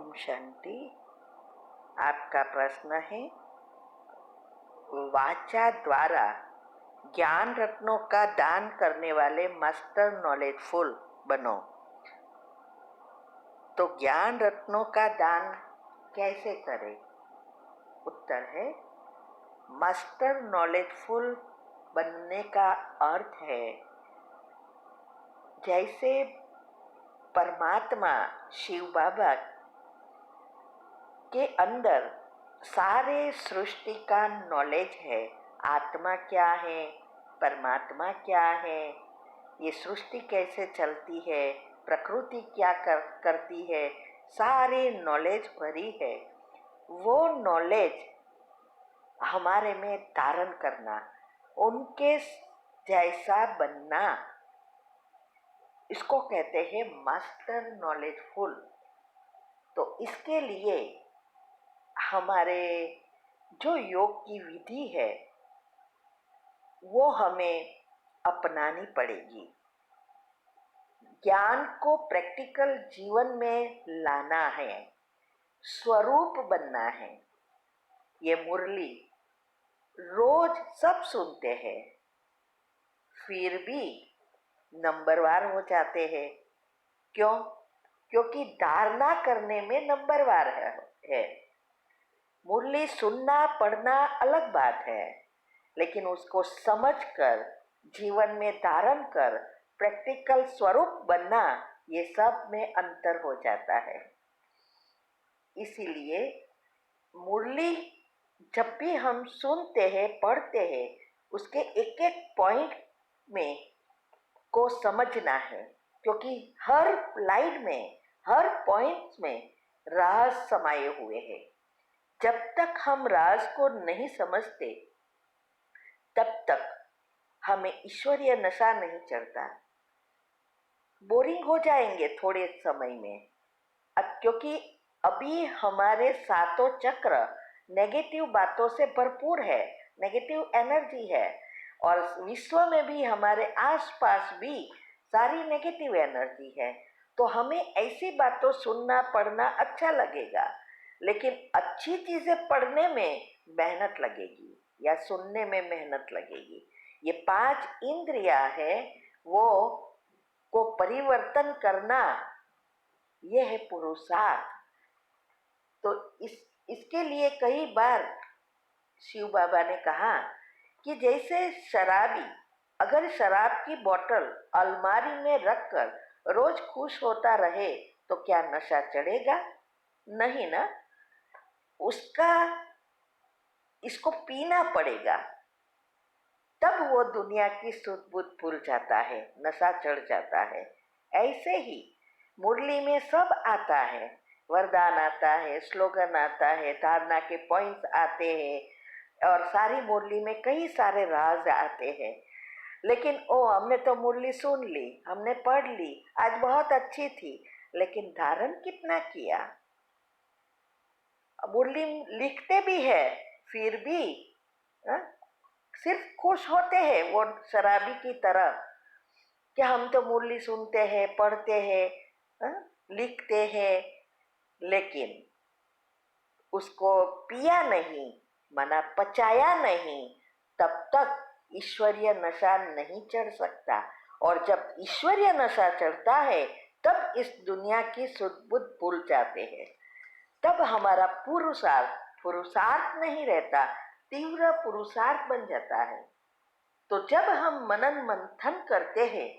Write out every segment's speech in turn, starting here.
ओम शांति। आपका प्रश्न है, वाचा द्वारा ज्ञान रत्नों का दान करने वाले मास्टर नॉलेजफुल बनो। तो ज्ञान रत्नों का दान कैसे करें? उत्तर है, मास्टर नॉलेजफुल बनने का अर्थ है जैसे परमात्मा शिव बाबा के अंदर सारे सृष्टि का नॉलेज है। आत्मा क्या है, परमात्मा क्या है, ये सृष्टि कैसे चलती है, प्रकृति क्या करती है, सारे नॉलेज भरी है। वो नॉलेज हमारे में धारण करना, उनके जैसा बनना, इसको कहते हैं मास्टर नॉलेजफुल। तो इसके लिए हमारे जो योग की विधि है वो हमें अपनानी पड़ेगी। ज्ञान को प्रैक्टिकल जीवन में लाना है, स्वरूप बनना है। ये मुरली रोज सब सुनते हैं, फिर भी नंबरवार हो जाते हैं। क्यों? क्योंकि धारणा करने में नंबरवार है। मुरली सुनना पढ़ना अलग बात है, लेकिन उसको समझकर जीवन में धारण कर प्रैक्टिकल स्वरूप बनना, ये सब में अंतर हो जाता है। इसीलिए मुरली जब भी हम सुनते हैं, पढ़ते हैं, उसके एक एक पॉइंट में को समझना है, क्योंकि हर लाइन में, हर पॉइंट में राज समाये हुए हैं। जब तक हम राज को नहीं समझते तब तक हमें ईश्वरीय नशा नहीं चढ़ता। बोरिंग हो जाएंगे थोड़े समय में, क्योंकि अभी हमारे सातों चक्र नेगेटिव बातों से भरपूर है, नेगेटिव एनर्जी है, और विश्व में भी हमारे आसपास भी सारी नेगेटिव एनर्जी है। तो हमें ऐसी बातों सुनना पढ़ना अच्छा लगेगा, लेकिन अच्छी चीजें पढ़ने में मेहनत लगेगी या सुनने में मेहनत लगेगी। ये 5 इंद्रियां है, वो को परिवर्तन करना, ये है पुरुषार्थ। तो इसके लिए कई बार शिव बाबा ने कहा कि जैसे शराबी अगर शराब की बोतल अलमारी में रखकर रोज खुश होता रहे तो क्या नशा चढ़ेगा? नहीं ना। इसको पीना पड़ेगा, तब वो दुनिया की सुध बुध भूल जाता है, नशा चढ़ जाता है। ऐसे ही मुरली में सब आता है, वरदान आता है, स्लोगन आता है, धारणा के पॉइंट्स आते हैं, और सारी मुरली में कई सारे राज आते हैं। लेकिन हमने तो मुरली सुन ली, हमने पढ़ ली, आज बहुत अच्छी थी, लेकिन धारण कितना किया? मुरली लिखते भी है, फिर भी सिर्फ खुश होते हैं वो शराबी की तरह कि हम तो मुरली सुनते हैं, पढ़ते हैं, लिखते हैं, लेकिन उसको पिया नहीं, माना पचाया नहीं, तब तक ईश्वरीय नशा नहीं चढ़ सकता। और जब ईश्वरीय नशा चढ़ता है तब इस दुनिया की सुध बुध भूल जाते हैं। तब हमारा पुरुषार्थ नहीं रहता, तीव्र पुरुषार्थ बन जाता है। तो जब हम मनन मंथन करते हैं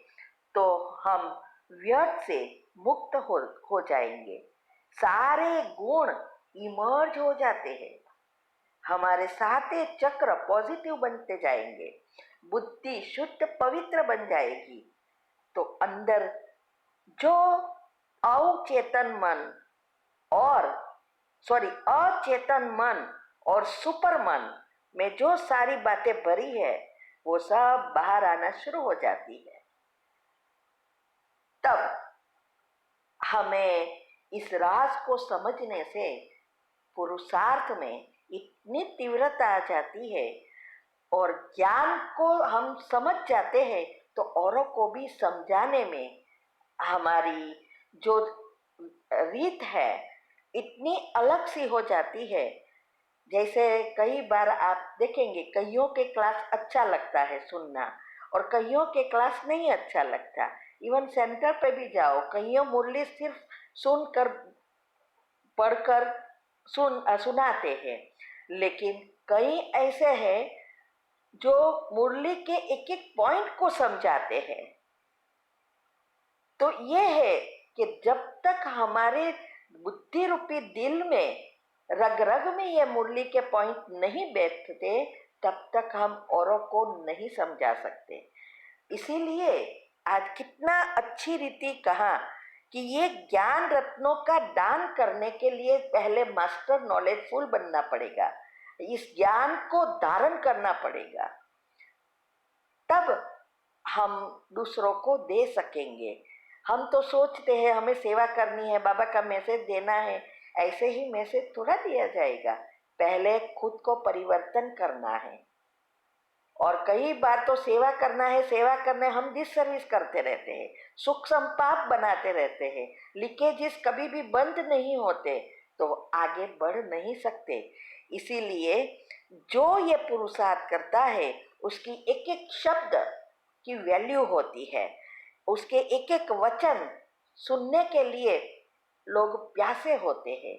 तो हम व्यर्थ से मुक्त हो जाएंगे, सारे गुण इमर्ज हो जाते हैं, हमारे सारे चक्र पॉजिटिव बनते जाएंगे, बुद्धि शुद्ध पवित्र बन जाएगी। तो अंदर जो अचेतन मन और सुपर मन में जो सारी बातें भरी है वो सब बाहर आना शुरू हो जाती है। तब हमें इस राज को समझने से पुरुषार्थ में इतनी तीव्रता आ जाती है, और ज्ञान को हम समझ जाते हैं तो औरों को भी समझाने में हमारी जो रीत है, इतनी अलग सी हो जाती है। जैसे कई बार आप देखेंगे कईयों के क्लास अच्छा लगता है सुनना और कईयों के क्लास नहीं अच्छा लगता। इवन सेंटर पे भी जाओ, कईयों मुरली सिर्फ सुनकर पढ़कर सुनाते हैं, लेकिन कई ऐसे हैं जो मुरली के एक एक पॉइंट को समझाते हैं। तो ये है कि जब तक हमारे बुद्धि रूपी दिल में रग रग में ये मुरली के पॉइंट नहीं बैठते, तब तक हम औरों को नहीं समझा सकते। इसीलिए आज कितना अच्छी रीति कहा कि ये ज्ञान रत्नों का दान करने के लिए पहले मास्टर नॉलेजफुल बनना पड़ेगा, इस ज्ञान को धारण करना पड़ेगा, तब हम दूसरों को दे सकेंगे। हम तो सोचते हैं हमें सेवा करनी है, बाबा का मैसेज देना है, ऐसे ही मैसेज थोड़ा दिया जाएगा। पहले खुद को परिवर्तन करना है। और कई बार तो सेवा करना है, सेवा करने हम डिससर्विस करते रहते हैं, सुख संपाप बनाते रहते हैं, लीकेजेस कभी भी बंद नहीं होते, तो आगे बढ़ नहीं सकते। इसीलिए जो ये पुरुषार्थ करता है उसकी एक एक शब्द की वैल्यू होती है, उसके एक एक वचन सुनने के लिए लोग प्यासे होते हैं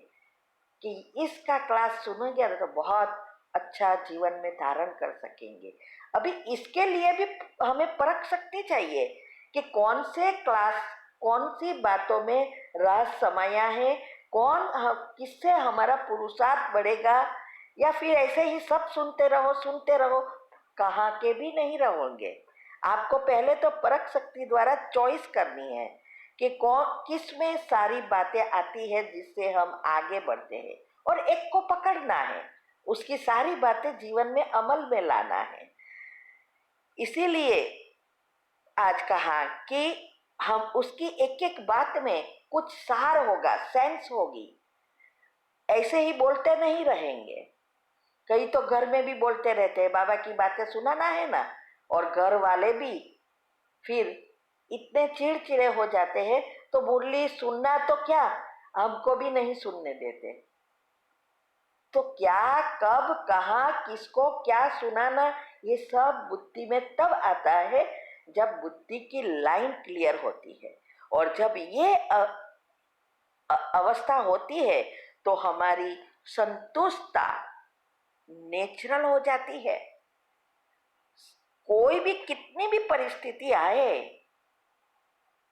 कि इसका क्लास सुनेंगे तो बहुत अच्छा जीवन में धारण कर सकेंगे। अभी इसके लिए भी हमें परख शक्ति चाहिए कि कौन से क्लास, कौन सी बातों में राज समाया है, किससे हमारा पुरुषार्थ बढ़ेगा, या फिर ऐसे ही सब सुनते रहो, कहाँ के भी नहीं रहोगे। आपको पहले तो परख शक्ति द्वारा चॉइस करनी है कि कौन किस में सारी बातें आती है जिससे हम आगे बढ़ते हैं, और एक को पकड़ना है, उसकी सारी बातें जीवन में अमल में लाना है। इसीलिए आज कहा कि हम उसकी एक एक बात में कुछ सार होगा, सेंस होगी, ऐसे ही बोलते नहीं रहेंगे। कई तो घर में भी बोलते रहते हैं बाबा की बातें सुनाना है ना, और घर वाले भी फिर इतने चिड़चिड़े हो जाते हैं तो मुरली सुनना तो क्या, हमको भी नहीं सुनने देते। तो क्या, कब, कहाँ, किसको क्या सुनाना, ये सब बुद्धि में तब आता है जब बुद्धि की लाइन क्लियर होती है। और जब ये अवस्था होती है तो हमारी संतुष्टता नेचुरल हो जाती है। कोई भी कितनी भी परिस्थिति आए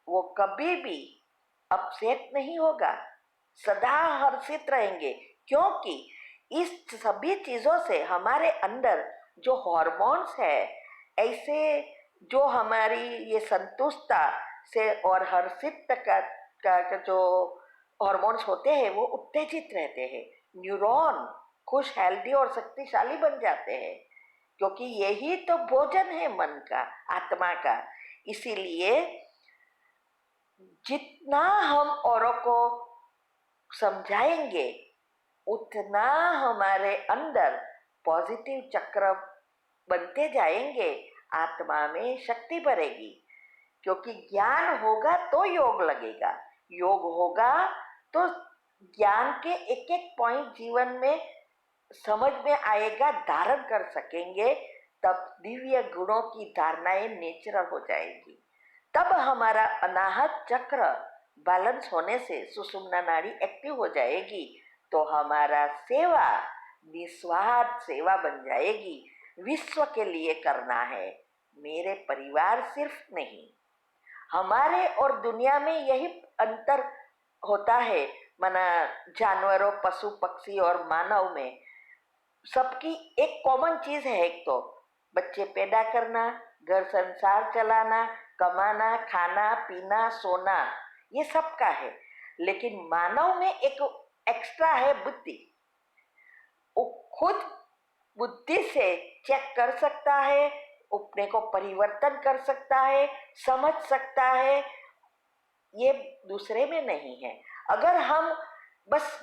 वो कभी भी अपसेट नहीं होगा, सदा हर्षित रहेंगे, क्योंकि इस सभी चीजों से हमारे अंदर जो हॉर्मोन्स है, ऐसे जो हमारी ये संतुष्टता से और हर्षित का जो हॉर्मोन्स होते हैं वो उत्तेजित रहते हैं, न्यूरॉन खुश, हेल्दी और शक्तिशाली बन जाते हैं, क्योंकि यही तो भोजन है मन का, आत्मा का। इसीलिए जितना हम औरों को समझाएंगे उतना हमारे अंदर पॉजिटिव चक्र बनते जाएंगे, आत्मा में शक्ति बढ़ेगी, क्योंकि ज्ञान होगा तो योग लगेगा, योग होगा तो ज्ञान के एक एक पॉइंट जीवन में समझ में आएगा, धारण कर सकेंगे, तब दिव्य गुणों की धारणाएं नेचुरल हो जाएगी। तब हमारा अनाहत चक्र बैलेंस होने से सुषुम्ना नाड़ी एक्टिव हो जाएगी, तो हमारा सेवा निस्वार्थ सेवा बन जाएगी। विश्व के लिए करना है, मेरे परिवार सिर्फ नहीं। हमारे और दुनिया में यही अंतर होता है, माना जानवरों, पशु पक्षी और मानव में सबकी एक कॉमन चीज है, एक तो बच्चे पैदा करना, घर संसार चलाना, कमाना, खाना पीना, सोना, ये सबका है। लेकिन मानव में एक एक्स्ट्रा है, बुद्धि। वो खुद बुद्धि से चेक कर सकता है, अपने को परिवर्तन कर सकता है, समझ सकता है, ये दूसरे में नहीं है। अगर हम बस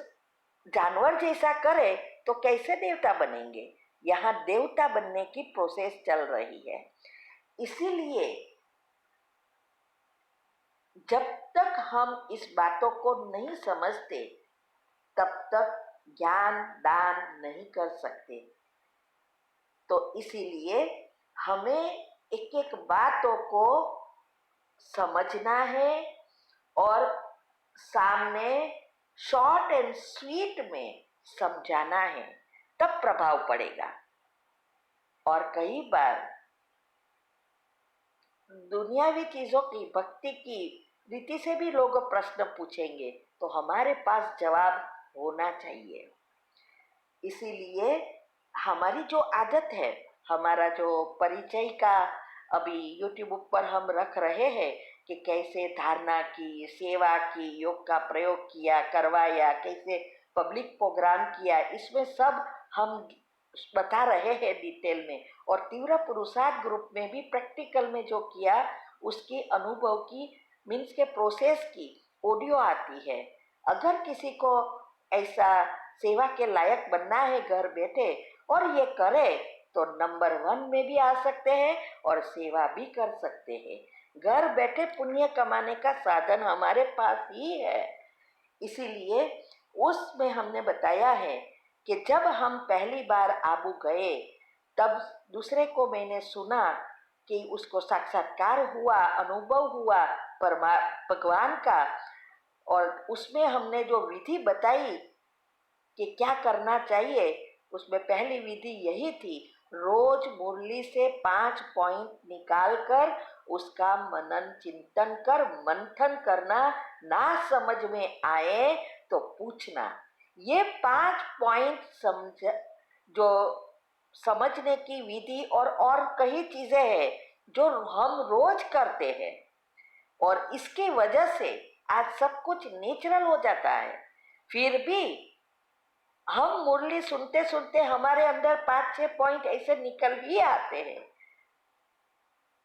जानवर जैसा करें तो कैसे देवता बनेंगे? यहाँ देवता बनने की प्रोसेस चल रही है। इसीलिए जब तक हम इस बातों को नहीं समझते तब तक ज्ञान दान नहीं कर सकते। तो इसीलिए हमें एक एक बातों को समझना है और सामने शॉर्ट एंड स्वीट में समझाना है, तब प्रभाव पड़ेगा। और कई बार दुनियावी चीजों की, भक्ति की रीति से भी लोग प्रश्न पूछेंगे, तो हमारे पास जवाब होना चाहिए। इसीलिए हमारी जो आदत है, हमारा जो परिचय का अभी YouTube पर हम रख रहे हैं कि कैसे धारणा की, सेवा की, योग का प्रयोग किया, करवाया, कैसे पब्लिक प्रोग्राम किया, इसमें सब हम बता रहे हैं डिटेल में। और तीव्र पुरुषार्थ ग्रुप में भी प्रैक्टिकल में जो किया उसके अनुभव की, मीन्स के प्रोसेस की ऑडियो आती है। अगर किसी को ऐसा सेवा के लायक बनना है घर बैठे और ये करे, तो नंबर 1 में भी आ सकते हैं और सेवा भी कर सकते हैं। घर बैठे पुण्य कमाने का साधन हमारे पास ही है। इसीलिए उसमें हमने बताया है कि जब हम पहली बार आबू गए, तब दूसरे को मैंने सुना कि उसको साक्षात्कार हुआ, अनुभव हुआ भगवान का, और उसमें हमने जो विधि बताई कि क्या करना चाहिए, उसमें पहली विधि यही थी, रोज मुरली से 5 पॉइंट निकाल कर उसका मनन चिंतन कर, मंथन करना। ना समझ में आए तो पूछना। ये 5 पॉइंट जो समझने की विधि और कई चीजें हैं जो हम रोज करते हैं, और इसकी वजह से आज सब कुछ नेचुरल हो जाता है। फिर भी हम मुरली सुनते सुनते हमारे अंदर 5-6 पॉइंट ऐसे निकल भी आते हैं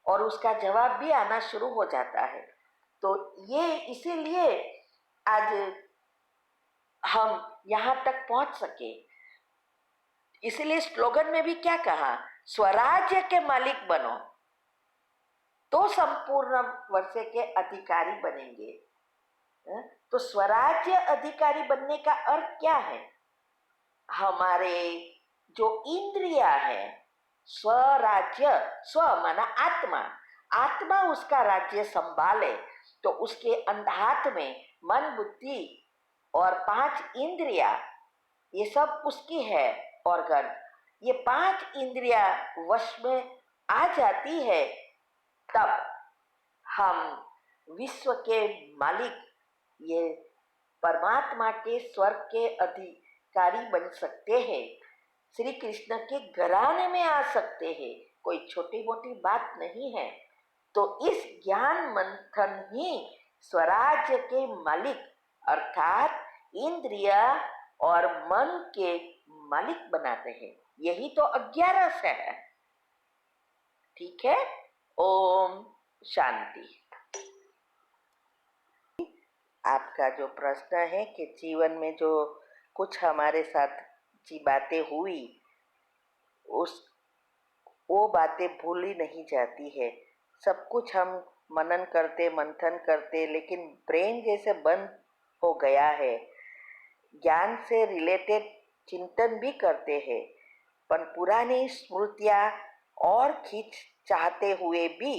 और उसका जवाब भी आना शुरू हो जाता है। तो ये इसीलिए आज हम यहाँ तक पहुँच सके। इसलिए स्लोगन में भी क्या कहा, स्वराज्य के मालिक बनो तो संपूर्ण वर्षे के अधिकारी बनेंगे। तो स्वराज्य अधिकारी बनने का अर्थ क्या है? हमारे जो इंद्रिया है, स्वराज्य, स्व माना आत्मा, आत्मा उसका राज्य संभाले, तो उसके हाथ में मन, बुद्धि और 5 इंद्रिया, ये सब उसकी है ऑर्गन। ये 5 इंद्रिया वश में आ जाती है, तब हम विश्व के मालिक, ये परमात्मा के स्वर्ग के अधिकारी बन सकते हैं, श्री कृष्ण के घराने में आ सकते हैं। कोई छोटी मोटी बात नहीं है। तो इस ज्ञान मंथन ही स्वराज्य के मालिक अर्थात इंद्रिया और मन के मालिक बनाते हैं। यही तो 11 है। ठीक है, ओम शांति। आपका जो प्रश्न है कि जीवन में जो कुछ हमारे साथ जी बातें हुई, वो बातें भूली नहीं जाती है। सब कुछ हम मनन करते, मंथन करते, लेकिन ब्रेन जैसे बंद हो गया है। ज्ञान से रिलेटेड चिंतन भी करते हैं, पर पुरानी स्मृतियाँ और खींच चाहते हुए भी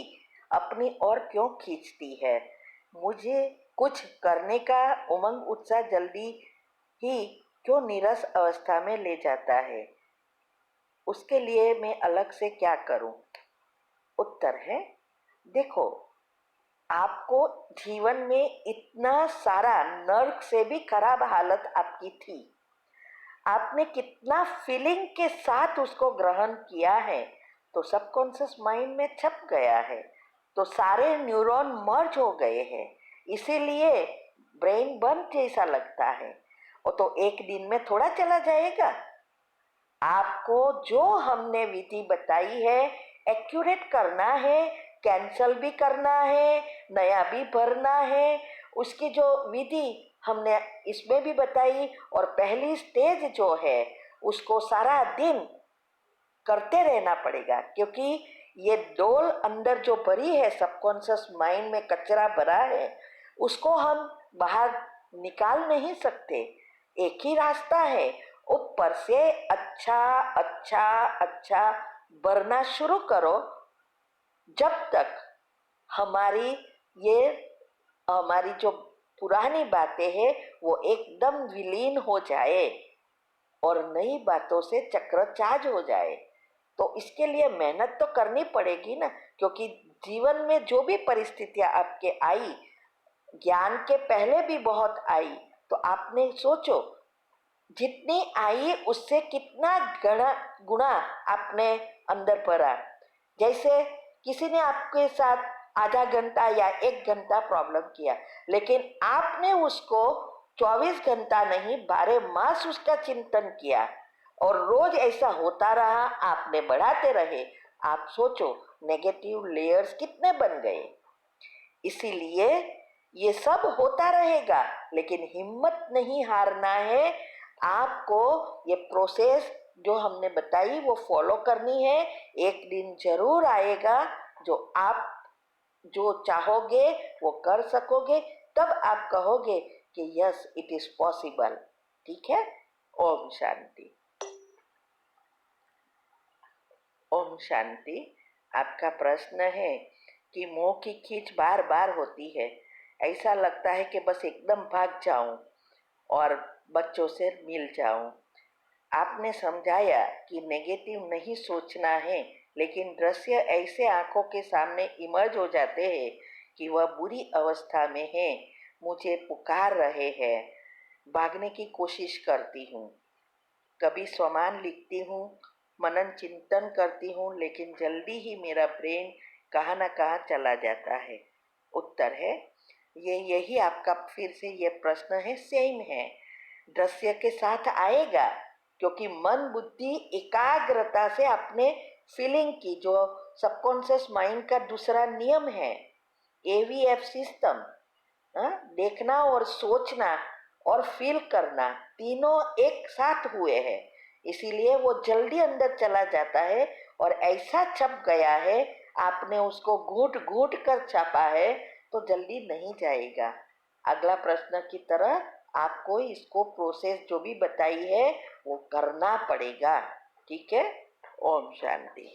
अपनी ओर क्यों खींचती है? मुझे कुछ करने का उमंग उत्साह जल्दी ही क्यों नीरस अवस्था में ले जाता है? उसके लिए मैं अलग से क्या करूं? उत्तर है, देखो, आपको जीवन में इतना सारा, नर्क से भी खराब हालत आपकी थी, आपने कितना फीलिंग के साथ उसको ग्रहण किया है, तो सबकॉन्शियस माइंड में छप गया है। तो सारे न्यूरॉन मर्ज हो गए हैं, इसीलिए ब्रेन बंद जैसा लगता है। और तो एक दिन में थोड़ा चला जाएगा। आपको जो हमने विधि बताई है एक्यूरेट करना है, कैंसल भी करना है, नया भी भरना है। उसकी जो विधि हमने इसमें भी बताई, और पहली स्टेज जो है उसको सारा दिन करते रहना पड़ेगा, क्योंकि ये डोल अंदर जो भरी है, सबकॉन्शियस माइंड में कचरा भरा है, उसको हम बाहर निकाल नहीं सकते। एक ही रास्ता है, ऊपर से अच्छा अच्छा अच्छा बढ़ना शुरू करो, जब तक हमारी ये हमारी जो पुरानी बातें हैं वो एकदम विलीन हो जाए और नई बातों से चक्र चार्ज हो जाए। तो इसके लिए मेहनत तो करनी पड़ेगी ना, क्योंकि जीवन में जो भी परिस्थितियां आपके आई, ज्ञान के पहले भी बहुत आई, तो आपने सोचो जितनी आई उससे कितना गुना आपने अंदर भरा। जैसे किसी ने आपके साथ आधा घंटा या 1 घंटा प्रॉब्लम किया, लेकिन आपने उसको 24 घंटा नहीं 12 मास उसका चिंतन किया और रोज ऐसा होता रहा, आपने बढ़ाते रहे। आप सोचो नेगेटिव लेयर्स कितने बन गए। इसीलिए ये सब होता रहेगा, लेकिन हिम्मत नहीं हारना है। आपको ये प्रोसेस जो हमने बताई वो फॉलो करनी है। एक दिन जरूर आएगा जो आप जो चाहोगे वो कर सकोगे, तब आप कहोगे कि यस इट इज पॉसिबल। ठीक है। ओम शांति। ओम शांति। आपका प्रश्न है कि मोह की खींच बार बार होती है, ऐसा लगता है कि बस एकदम भाग जाऊं और बच्चों से मिल जाऊं। आपने समझाया कि नेगेटिव नहीं सोचना है, लेकिन दृश्य ऐसे आंखों के सामने इमर्ज हो जाते हैं कि वह बुरी अवस्था में है, मुझे पुकार रहे हैं, भागने की कोशिश करती हूँ। कभी स्वमान लिखती हूँ, मनन चिंतन करती हूँ, लेकिन जल्दी ही मेरा ब्रेन कहाँ ना कहाँ चला जाता है। उत्तर है यही आपका फिर से ये प्रश्न है, सेम है, दृश्य के साथ आएगा, क्योंकि मन बुद्धि एकाग्रता से अपने फीलिंग की, जो सबकॉन्शियस माइंड का दूसरा नियम है, AVF सिस्टम, देखना और सोचना और फील करना तीनों एक साथ हुए हैं, इसीलिए वो जल्दी अंदर चला जाता है और ऐसा छप गया है, आपने उसको घूट घूट कर छापा है तो जल्दी नहीं जाएगा। अगला प्रश्न की तरह आपको इसको प्रोसेस जो भी बताई है वो करना पड़ेगा। ठीक है। ओम शांति।